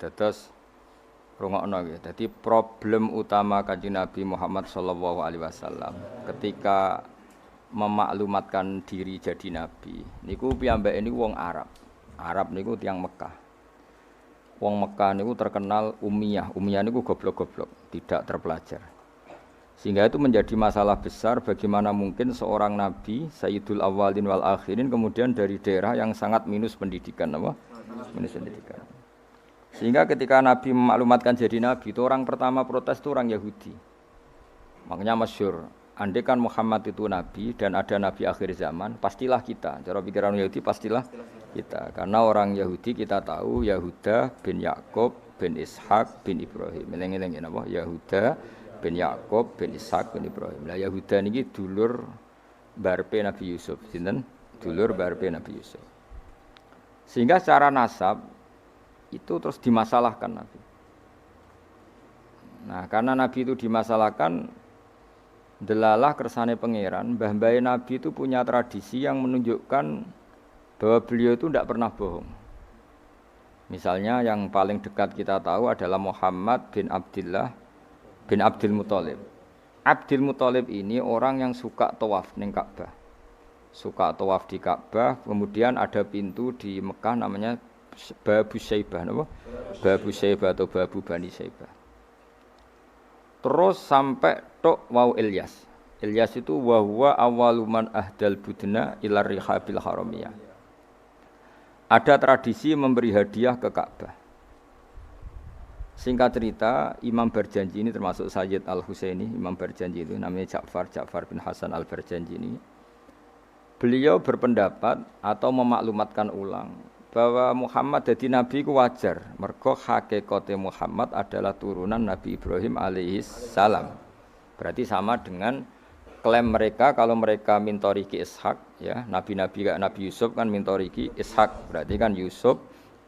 Dados rungokno nggih. Dadi problem utama Kanjeng Nabi Muhammad sallallahu alaihi wasallam ketika memaklumatkan diri jadi nabi niku piyambake niku wong Arab. Arab niku tiyang Mekah. Wong Mekah niku terkenal ummiyah. Ummiyah niku goblok-goblok, tidak terpelajar. Sehingga itu menjadi masalah besar bagaimana mungkin seorang nabi Sayyidul Awwalin wal Akhirin kemudian dari daerah yang sangat minus pendidikan apa? Minus pendidikan. Sehingga ketika Nabi memaklumatkan jadi nabi itu orang pertama protes itu orang Yahudi. Makanya masyhur, andai kan Muhammad itu nabi dan ada nabi akhir zaman, pastilah kita. Cara pikiran Yahudi pastilah kita. Karena orang Yahudi kita tahu Yahuda bin Yakub bin Ishak bin Ibrahim. Eling-eling napa? Yahuda bin Yakub bin Ishak bin Ibrahim. Lah Yahuda niki dulur barpe Nabi Yusuf. Sinten? Dulur barpe Nabi Yusuf. Sehingga secara nasab itu terus dimasalahkan Nabi. Nah, karena Nabi itu dimasalahkan, delalah kersane pangeran, mbah-mbah Nabi itu punya tradisi yang menunjukkan bahwa beliau itu tidak pernah bohong. Misalnya yang paling dekat kita tahu adalah Muhammad bin Abdullah bin Abdul Muthalib. Abdul Muthalib ini orang yang suka tawaf ning Ka'bah. Suka tawaf di Ka'bah, kemudian ada pintu di Mekah namanya Babu Syaibah, apa? Babu Syaibah atau Babu Bani Syaibah. Terus sampai tok wau Ilyas. Ilyas itu wa huwa awwaluman ahdal budna ila rihabil haramiyah. Ada tradisi memberi hadiah ke Ka'bah. Singkat cerita, Imam Barjanji ini termasuk Sayyid Al-Husaini, Imam Barjanji itu namanya Ja'far bin Hasan Al-Barjanji ini. Beliau berpendapat atau memaklumatkan ulang bahwa Muhammad jadi nabi ku wajar. Mergo hakikate Muhammad adalah turunan Nabi Ibrahim alaihis salam. Berarti sama dengan klaim mereka kalau mereka mintoriki Ishak, ya, nabi-nabi kayak Nabi Yusuf kan mintoriki Ishak. Berarti kan Yusuf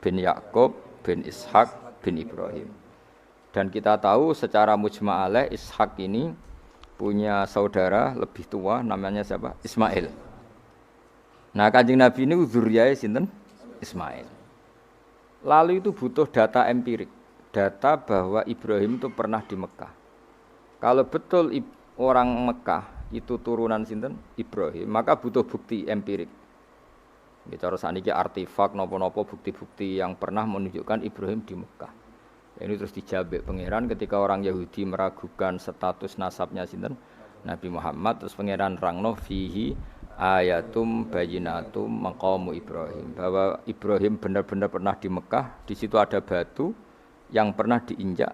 bin Yakub bin Ishak bin Ibrahim. Dan kita tahu secara mujma' alaih Ishak ini punya saudara lebih tua namanya siapa? Ismail. Nah, Kanjeng Nabi ini dzurriyahe sinten? Ismail. Lalu itu butuh data empirik, data bahwa Ibrahim itu pernah di Mekah. Kalau betul orang Mekah itu turunan sinten? Ibrahim, maka butuh bukti empirik. Bicara saniki artefak napa-napa bukti-bukti yang pernah menunjukkan Ibrahim di Mekah. Ini terus dijabek pangeran ketika orang Yahudi meragukan status nasabnya sinten? Nabi Muhammad, terus pangeran rangno fihi ayatum bayinatum maqamu Ibrahim, bahwa Ibrahim benar-benar pernah di Mekah, di situ ada batu yang pernah diinjak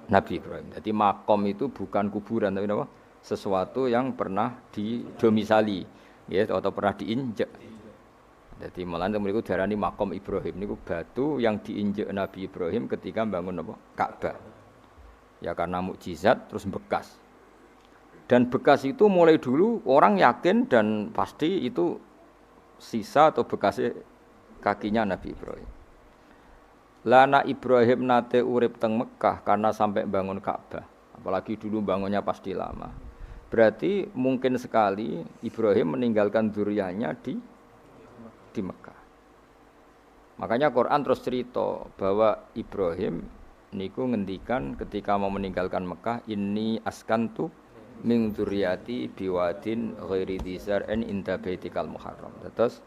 Nabi Ibrahim. Jadi makom itu bukan kuburan tapi apa? Sesuatu yang pernah didomisali, ya, atau pernah diinjak. Jadi malah mereka diarani makom Ibrahim niku batu yang diinjak Nabi Ibrahim ketika bangun apa? Ka'bah. Ya karena mukjizat terus bekas. Dan bekas itu mulai dulu orang yakin dan pasti itu sisa atau bekas kakinya Nabi Ibrahim. Lana Ibrahim nate urip teng Mekah karena sampai bangun Ka'bah. Apalagi dulu bangunnya pasti lama. Berarti mungkin sekali Ibrahim meninggalkan dzurriyyahnya di Mekah. Makanya Quran terus cerita bahwa Ibrahim niku ngendikan ketika mau meninggalkan Mekah, inni askantu min dzurriyyati biwadin ghairi dzar'in inda baitikal muharram. Terus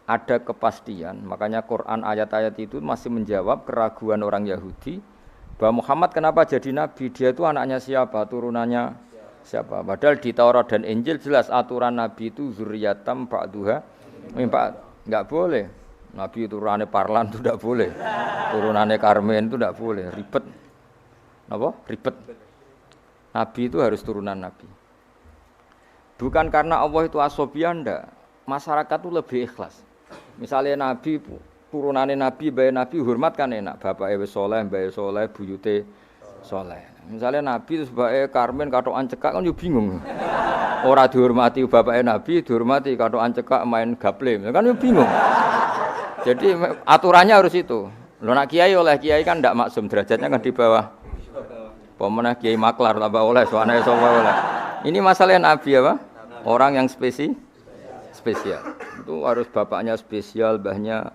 ada kepastian, makanya Quran ayat-ayat itu masih menjawab keraguan orang Yahudi bahwa Muhammad kenapa jadi nabi, dia itu anaknya siapa, turunannya siapa. Padahal di Taurat dan Injil jelas aturan nabi itu dzurriyyatam ba'duha min ba'd. Enggak boleh. Nabi turunannya Parlan itu tidak boleh. Turunannya Karmen itu tidak boleh, ribet. Apa? Ribet. Nabi itu harus turunan Nabi. Bukan karena Allah itu asobiyah, ndak. Masyarakat itu lebih ikhlas. Misalnya Nabi, turunannya Nabi, bayi Nabi, hormat kan enak. Bapaknya soleh, bayi soleh, buyute soleh. Misalnya Nabi, sebagai Karmen, katokan cekak, kan juga bingung. Orang dihormati bapaknya Nabi, dihormati katokan cekak main gaple. Kan juga bingung. Jadi aturannya harus itu. Lo nak kiai oleh kiai kan ndak maksum, derajatnya kan di bawah. Pemenang kiai maklar tambah oleh, soalnya oleh. Ini masalah Nabi apa? Orang yang spesial. Itu harus bapaknya spesial, mbahnya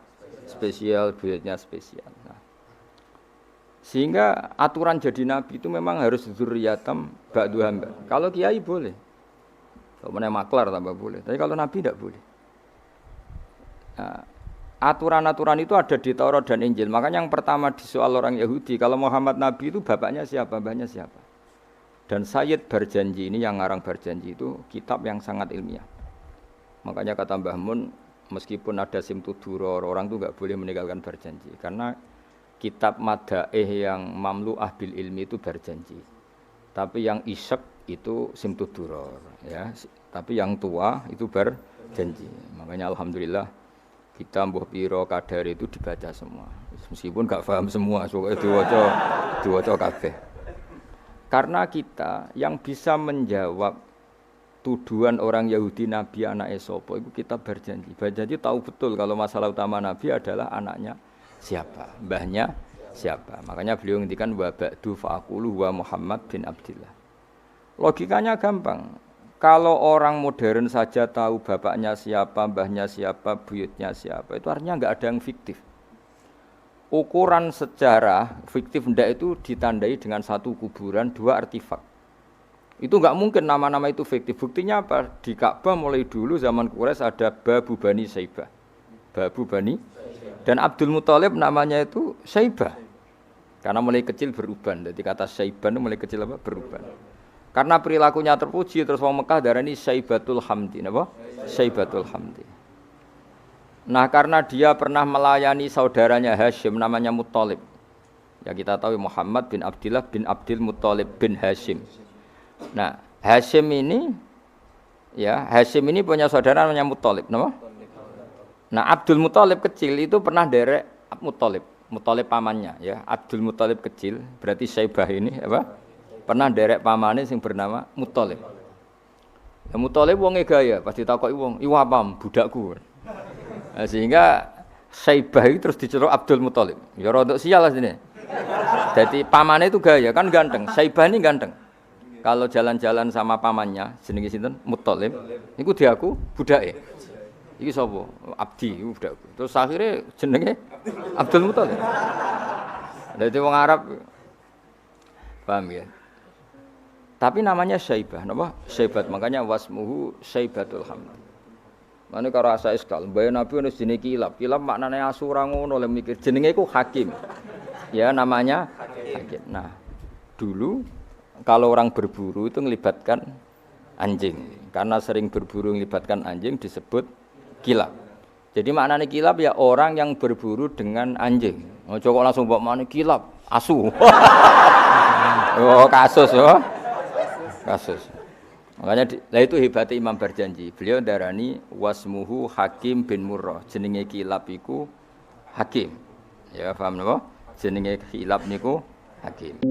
spesial, buyutnya spesial. Nah, Sehingga aturan jadi nabi itu memang harus dzurriyatam ba'du hamba. Kalau kiai boleh. Kalau mana maklar tambah boleh. Tapi kalau nabi tidak boleh. Nah, aturan-aturan itu ada di Taurat dan Injil. Makanya yang pertama di soal orang Yahudi, kalau Muhammad nabi itu bapaknya siapa, mbahnya siapa. Dan Sayyid Barjanji ini yang ngarang Barjanji itu kitab yang sangat ilmiah. Makanya kata Mbah Mun, meskipun ada simtuduror, orang itu enggak boleh meninggalkan Barjanji karena kitab madaih yang mamlu'ah bil ilmi itu Barjanji. Tapi yang isek itu simtuduror ya. Tapi yang tua itu Barjanji. Makanya alhamdulillah kita mbuh piro kadar itu dibaca semua. Meskipun enggak paham semua, soalnya diwaca kabeh. Karena kita yang bisa menjawab tuduhan orang Yahudi Nabi anak Esopo itu kita Barjanji. Barjanji tahu betul kalau masalah utama Nabi adalah anaknya siapa, mbahnya siapa. Makanya beliau ngendikan wa ba'du fa'aqulu wa Muhammad bin Abdillah. Logikanya gampang. Kalau orang modern saja tahu bapaknya siapa, mbahnya siapa, buyutnya siapa, itu artinya enggak ada yang fiktif. Ukuran sejarah fiktif ndak itu ditandai dengan satu kuburan, dua artefak. Itu enggak mungkin nama-nama itu fiktif. Buktinya apa? Di Ka'bah mulai dulu zaman Quraisy ada Babu Bani Saibah. Babu Bani dan Abdul Muthalib namanya itu Saibah. Karena mulai kecil beruban. Jadi kata Saibah itu mulai kecil apa? Beruban. Karena perilakunya terpuji terus wong Mekah darani Saibatul Hamdi, napa? Saibatul Hamdi. Nah, karena dia pernah melayani saudaranya Hashim namanya Muthalib. Ya kita tahu Muhammad bin Abdillah bin Abdul Muthalib bin Hashim. Nah, Hashim ini punya saudara namanya Muthalib, napa? Nah, Abdul Muthalib kecil itu pernah derek Muthalib pamannya ya. Abdul Muthalib kecil, berarti Saibah ini apa? Pernah derek pamane sing bernama Muthalib. Ya Muthalib wonge gaya, pas ditakoki wong, "Iwa pam, budakku." Nah, sehingga Saibah itu terus diceluk Abdul Muthalib. Ya rodok sial lah sini. Jadi pamannya itu gaya, kan ganteng. Saibah ini ganteng. Kalau jalan-jalan sama pamannya, jenenge sinten? Muthalib. Niku diaku budake. Iki sapa? Abdi, iku budakku. Terus akhirnya jenenge Abdul Muthalib. Dadi wong Arab paham ya. Tapi namanya Saibah, napa? Saibat, makanya wasmuhu Saibatul Hamd. Mane karo asa iskal, mbaya Nabi ono jenenge Kilab. Kilab maknane asu ora ngono le mikir. Jenenge iku Hakim. Ya namanya Hakim. Nah, dulu kalau orang berburu itu melibatkan anjing. Karena sering berburu melibatkan anjing disebut Kilab. Jadi maknane Kilab ya orang yang berburu dengan anjing. Ojo kok langsung mbok maknane Kilab, asu. Oh, kasus oh. Kasus. Makanya itu hebatnya Imam Barjanji. Beliau darani wasmuhu Hakim bin Murrah. Jenenge Kilab iku Hakim. Ya paham napa? Jenenge Kilab niku Hakim.